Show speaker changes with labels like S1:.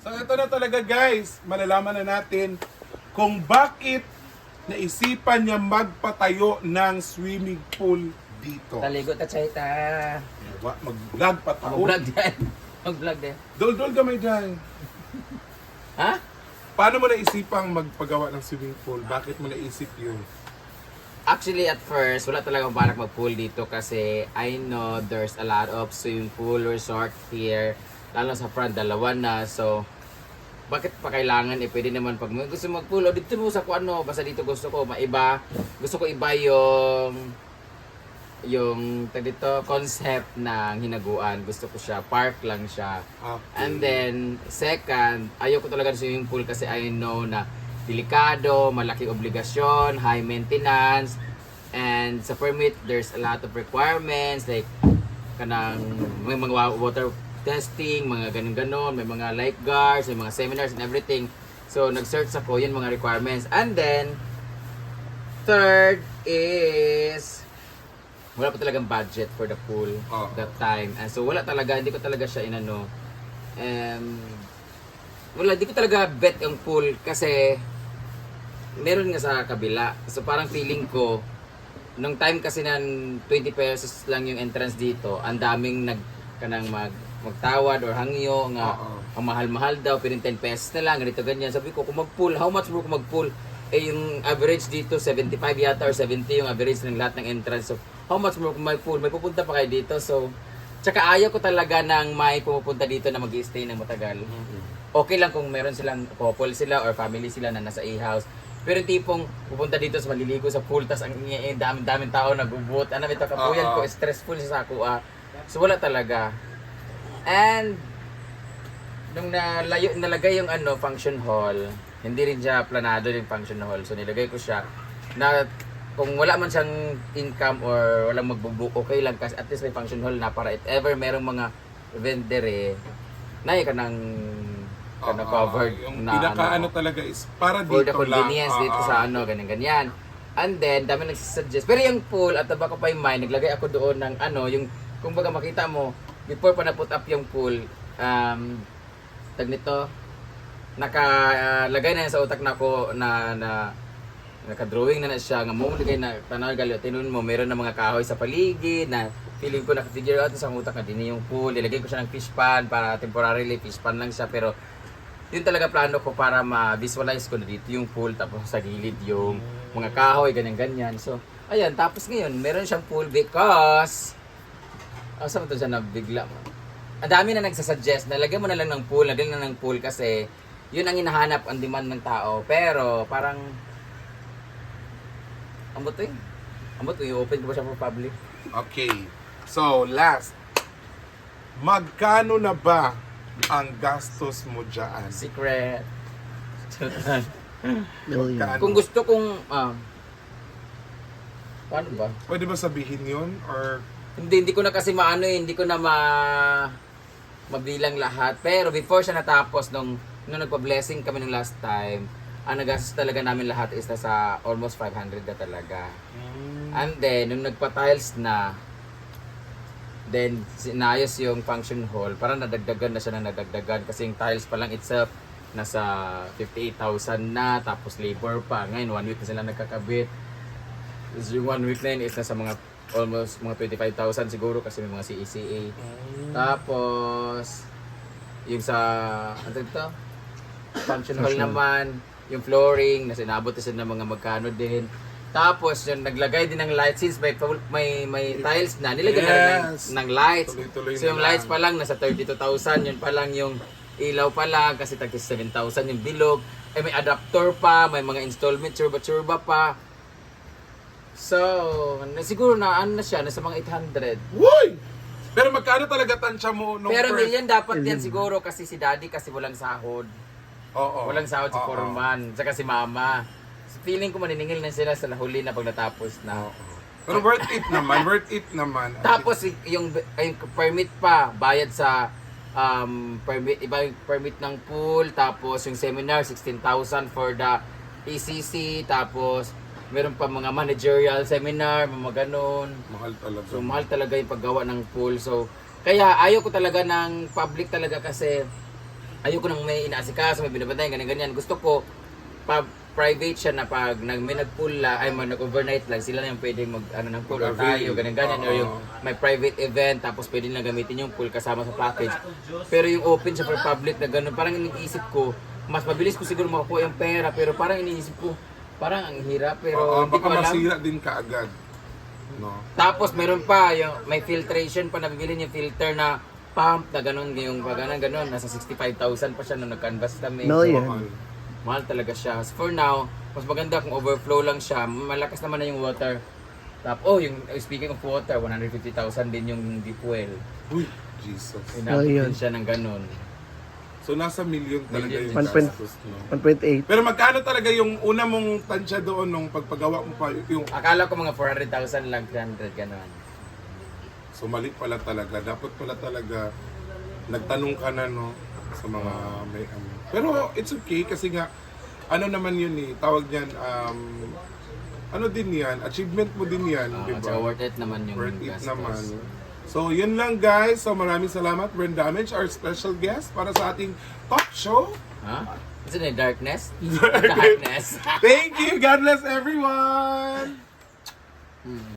S1: So ito na talaga guys, malalaman na natin kung bakit naisipan niya magpatayo ng swimming pool dito.
S2: Taligot at sayta.
S1: Mag-vlog pa tao.
S2: Mag-vlog din. Mag-vlog din.
S1: Dol-dol gamay dyan.
S2: Ha?
S1: Paano mo naisipang magpagawa ng swimming pool? Bakit mo naisip yun?
S2: Actually, at first, wala talagang balak mag-pool dito kasi I know there's a lot of swimming pool resort here. Lalo sa front, dalawa na. So, bakit pa kailangan? Pwede naman pag gusto mag-pool. O dito mo sa kung ano. Basta dito gusto ko maiba. Gusto ko iba yung dito, concept ng hinaguan. Gusto ko siya. Park lang siya.
S1: Okay.
S2: And then, second, ayoko talaga ng swimming pool kasi I know na delikado, malaking obligasyon, high maintenance, and sa permit, there's a lot of requirements like kanang may mga water testing, mga ganun-ganon, may mga lifeguards, may mga seminars and everything. So, nag-search ako, yun mga requirements. And then, third is wala pa talagang budget for the pool that time. And so, wala talaga, hindi ko talaga siya inano. Wala, hindi ko talaga bet yung pool kasi meron nga sa kabila. So parang feeling ko, nung time kasi ng 20 pesos lang yung entrance dito, ang daming magtawad or hangyo nga ang mahal-mahal daw, pero 10 pesos na lang, ganito ganyan. Sabi ko, kung mag-pool, how much mo kung mag-pool? Eh yung average dito, 75 yata or 70 yung average ng lahat ng entrance. So how much mo kung mag-pool? May pupunta pa kayo dito. So, tsaka ayaw ko talaga ng may pumupunta dito na mag-i-stay ng matagal. Okay lang kung meron silang couple sila or family sila na nasa a-house. Pero tipong pupunta dito sa maliligo sa pool, tas ang daming tao nagbubut. Ano, ito kapuyan ko, stressful sa ako. So wala talaga. And nung nalagay yung function hall, hindi rin siya planado yung function hall. So nilagay ko siya na kung wala man siyang income or walang magbubook, okay lang kasi at least may function hall na para if ever merong mga vendor na ka ng covered
S1: yung
S2: na
S1: pinaka talaga is para
S2: for
S1: dito
S2: the convenience
S1: lang.
S2: dito sa ganyan-ganyan. And then, dami nagsasuggest. Pero yung pool, at the back of my mind, naglagay ako doon ng yung, kung baga makita mo, before pa na-put up yung pool, tag nito, nakalagay na yan sa utak na ko na naka-drawing na siya, nga mo ligay na tanaw gali, tinun mo, meron na mga kahoy sa paligid, na feeling ko naka-figure out sa utak na din yung pool, ilagay ko siya ng fish pan, para temporarily fish pan lang siya, pero yun talaga plano ko para ma-visualize ko na dito yung pool, tapos sa gilid yung mga kahoy, ganyan-ganyan. So, ayan, tapos ngayon, meron siyang pool because, saan ito siya nabigla mo? Ang dami na nagsasuggest, nalagyan mo na lang ng pool, lagyan na ng pool kasi yun ang hinahanap, ang demand ng tao. Pero, parang, ambot to i-open ko ba siya for public?
S1: Okay. So, last. Magkano na ba ang gastos mo dyan?
S2: Secret.
S1: Magkano?
S2: Kung gusto kong, paano ba?
S1: Pwede ba sabihin yun? Or
S2: Hindi ko na kasi hindi ko na mabilang lahat. Pero before siya natapos, nung nagpa-blessing kami ng last time, ang nagastos talaga namin lahat is nasa almost 500 na talaga. And then, nung nagpa-tiles na, then sinayos yung function hall, parang nadagdagan na siya ng nadagdagan kasi yung tiles pa lang itself nasa 58,000 na, tapos labor pa. Ngayon, 1 week na sila nagkakabit. Yung 1 week na yun is nasa mga almost mga 25,000 siguro kasi may mga CECA. Tapos, yung sa, ano ito? Function hall naman, yung flooring, nasa inabot na sila ng mga magkano din. Tapos, yung naglagay din ng lights, since may tiles na, nilagyan na ng lights.
S1: Tuloy-tuloy
S2: So, yung
S1: na
S2: lights pa lang, nasa 32,000, yun pa lang yung ilaw pa lang, kasi 37,000 yung bilog. May adapter pa, may mga installment, churba pa. So, siguro na siya, nasa mga 800.
S1: Uy! Pero magkano talaga tansya mo nung
S2: Pero
S1: first?
S2: million dapat yan siguro kasi si daddy kasi walang sahod.
S1: Oo.
S2: Walang sahod si Foreman, saka si mama. So, feeling ko maniningil na sila sa huli na pag natapos na.
S1: Pero worth it naman.
S2: Tapos yung permit pa, bayad sa permit, iba yung permit ng pool, tapos yung seminar 16,000 for the ECC, tapos meron pa mga managerial seminar, mga ganon.
S1: Mahal talaga.
S2: So mahal talaga yung paggawa ng pool. So kaya ayaw ko talaga ng public talaga kasi ayoko nang may inaasikaso, may binabantayan, ganyan-ganyan. Gusto ko, private siya na pag may nag-pool ay nag-overnight lang, sila na yung pwedeng ng pool or tayo, ganyan-ganyan. Or yung may private event, tapos pwede na gamitin yung pool kasama sa package. Pero yung open siya for public na gano'n, parang iniisip ko, mas mabilis ko siguro makakuha yung pera, pero parang iniisip ko, parang ang hirap, pero hindi ko
S1: baka
S2: alam.
S1: masira din kaagad. No.
S2: Tapos meron pa, yung may filtration pa, nabibili yung filter na pump na gano'n, yung gano'n, nasa 65,000 pa siya nung nag-canvas kami.
S3: No,
S2: So,
S3: yan.
S2: mahal talaga siya. So for now, mas maganda kung overflow lang siya. Malakas naman na yung water. Tapos, yung speaking of water, 150,000 din yung deep well.
S1: Uy, Jesus.
S2: Inabot
S3: yun.
S2: din siya ng ganun.
S1: So nasa million talaga
S2: Million.
S1: yung
S3: 1.8.
S1: gastos, no?
S3: 1.8.
S1: Pero magkano talaga yung una mong tansya doon nung pagpagawa mo pa yung...
S2: Akala ko mga 400,000 lang, 300 ganun.
S1: So mali pala talaga. Dapat pala talaga nagtanong ka na, no? Sa mga may ano. Pero it's okay kasi nga, ano naman yun eh, tawag niyan, ano din yan, achievement mo din yan, di
S2: At
S1: ba?
S2: saka worth it naman yung
S1: Worth it
S2: gastos.
S1: naman. So, yun lang guys. So, maraming salamat, Brand Damage, our special guest para sa ating talk show.
S2: Ha? Is it a darkness? Darkness.
S1: Thank you. God bless everyone.